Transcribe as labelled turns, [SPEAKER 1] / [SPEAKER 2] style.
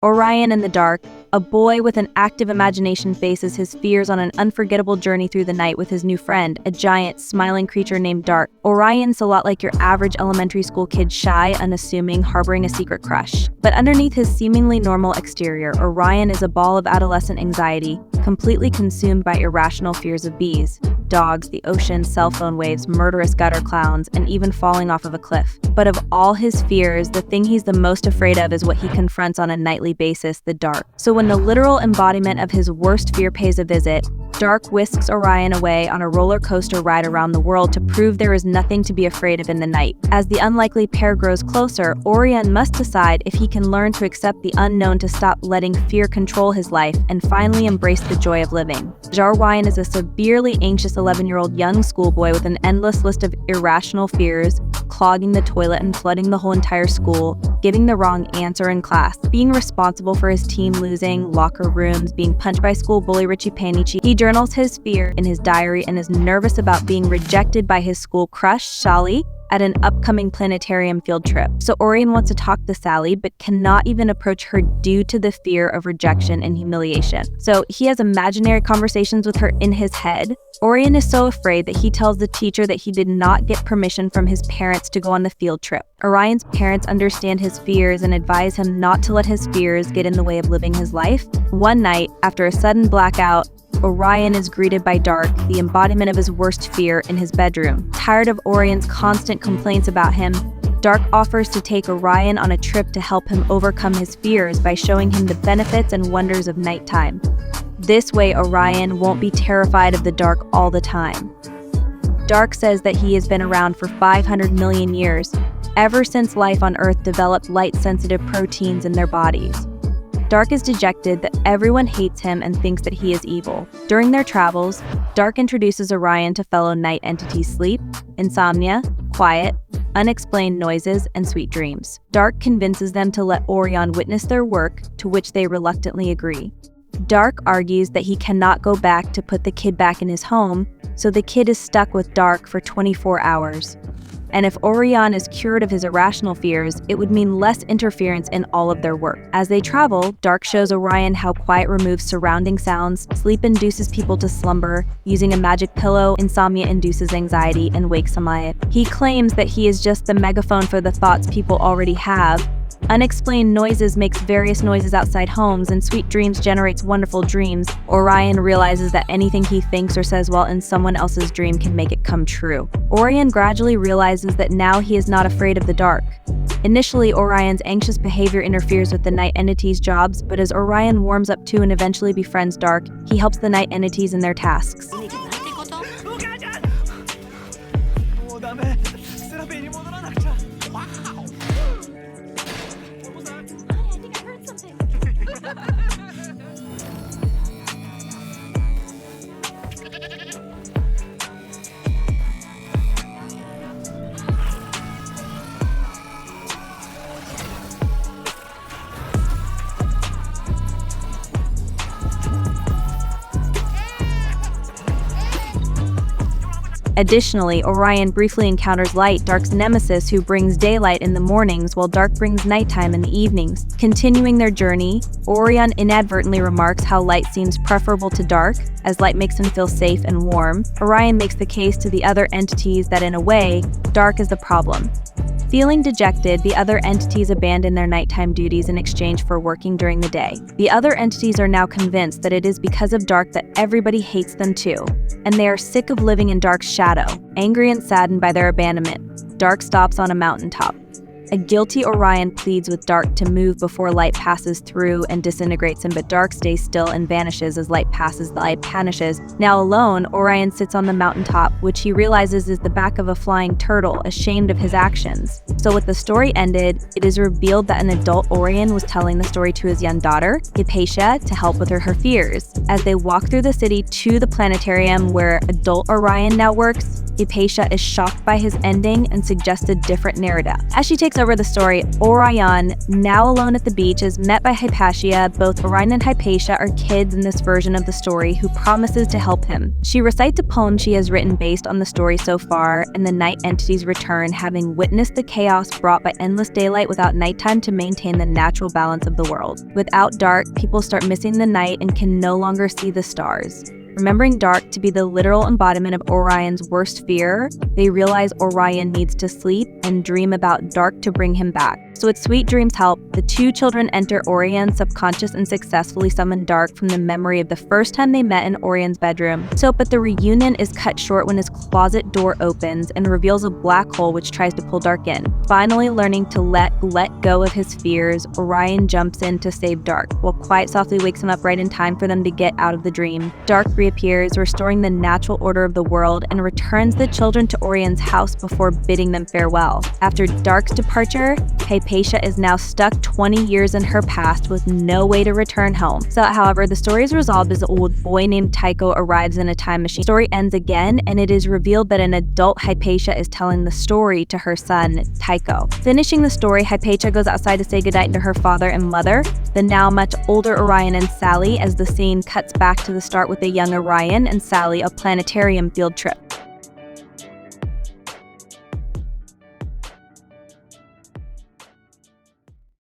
[SPEAKER 1] Orion in the dark, a boy with an active imagination faces his fears on an unforgettable journey through the night with his new friend, a giant, smiling creature named Dark. Orion's a lot like your average elementary school kid, shy, unassuming, harboring a secret crush. But underneath his seemingly normal exterior, Orion is a ball of adolescent anxiety, completely consumed by irrational fears of bees, dogs, the ocean, cell phone waves, murderous gutter clowns, and even falling off of a cliff. But of all his fears, the thing he's the most afraid of is what he confronts on a nightly basis, the dark. So when the literal embodiment of his worst fear pays a visit, Dark whisks Orion away on a roller coaster ride around the world to prove there is nothing to be afraid of in the night. As the unlikely pair grows closer, Orion must decide if he can learn to accept the unknown to stop letting fear control his life and finally embrace the joy of living. Orion is a severely anxious 11-year-old young schoolboy with an endless list of irrational fears, clogging the toilet and flooding the whole entire school, giving the wrong answer in class, being responsible for his team losing, locker rooms, being punched by school bully Richie Panici. He journals his fear in his diary and is nervous about being rejected by his school crush, Shali, at an upcoming planetarium field trip. So Orion wants to talk to Sally, but cannot even approach her due to the fear of rejection and humiliation. So he has imaginary conversations with her in his head. Orion is so afraid that he tells the teacher that he did not get permission from his parents to go on the field trip. Orion's parents understand his fears and advise him not to let his fears get in the way of living his life. One night, after a sudden blackout, Orion is greeted by Dark, the embodiment of his worst fear, in his bedroom. Tired of Orion's constant complaints about him, Dark offers to take Orion on a trip to help him overcome his fears by showing him the benefits and wonders of nighttime. This way, Orion won't be terrified of the dark all the time. Dark says that he has been around for 500 million years, ever since life on Earth developed light-sensitive proteins in their bodies. Dark is dejected that everyone hates him and thinks that he is evil. During their travels, Dark introduces Orion to fellow night entities sleep, insomnia, quiet, unexplained noises, and sweet dreams. Dark convinces them to let Orion witness their work, to which they reluctantly agree. Dark argues that he cannot go back to put the kid back in his home, so the kid is stuck with Dark for 24 hours. And if Orion is cured of his irrational fears, it would mean less interference in all of their work. As they travel, Dark shows Orion how quiet removes surrounding sounds, sleep induces people to slumber, using a magic pillow, insomnia induces anxiety, and wakes Samaya. He claims that he is just the megaphone for the thoughts people already have. Unexplained noises makes various noises outside homes, and sweet dreams generates wonderful dreams. Orion realizes that anything he thinks or says while in someone else's dream can make it come true. Orion gradually realizes that now he is not afraid of the dark. Initially, Orion's anxious behavior interferes with the night entities' jobs, but as Orion warms up to and eventually befriends Dark, he helps the night entities in their tasks. Additionally, Orion briefly encounters Light, Dark's nemesis, who brings daylight in the mornings while Dark brings nighttime in the evenings. Continuing their journey, Orion inadvertently remarks how Light seems preferable to Dark, as Light makes him feel safe and warm. Orion makes the case to the other entities that in a way, Dark is the problem. Feeling dejected, the other entities abandon their nighttime duties in exchange for working during the day. The other entities are now convinced that it is because of Dark that everybody hates them too, and they are sick of living in Dark's shadow. Angry and saddened by their abandonment, Dark stops on a mountaintop. A guilty Orion pleads with Dark to move before Light passes through and disintegrates him, but Dark stays still and vanishes as Light passes. The Light vanishes. Now alone, Orion sits on the mountaintop, which he realizes is the back of a flying turtle, ashamed of his actions. So with the story ended, it is revealed that an adult Orion was telling the story to his young daughter, Hypatia, to help with her fears. As they walk through the city to the planetarium where adult Orion now works, Hypatia is shocked by his ending and suggests a different narrative. As she takes over the story, Orion, now alone at the beach, is met by Hypatia. Both Orion and Hypatia are kids in this version of the story who promises to help him. She recites a poem she has written based on the story so far, and the night entities return, having witnessed the chaos brought by endless daylight without nighttime to maintain the natural balance of the world. Without dark, people start missing the night and can no longer see the stars. Remembering dark to be the literal embodiment of Orion's worst fear, they realize Orion needs to sleep and dream about dark to bring him back. So with sweet dreams help, the two children enter Orion's subconscious and successfully summon dark from the memory of the first time they met in Orion's bedroom. But the reunion is cut short when his closet door opens and reveals a black hole which tries to pull Dark in. Finally learning to let go of his fears, Orion jumps in to save Dark, while Quiet softly wakes him up right in time for them to get out of the dream. Dark reappears, restoring the natural order of the world, and returns the children to Orion's house before bidding them farewell. After Dark's departure, Hypatia is now stuck 20 years in her past with no way to return home. However, the story is resolved as an old boy named Tycho arrives in a time machine. The story ends again, and it is revealed that an adult Hypatia is telling the story to her son, Tycho. Finishing the story, Hypatia goes outside to say goodnight to her father and mother, the now much older Orion and Sally, as the scene cuts back to the start with a young Orion and Sally, a planetarium field trip.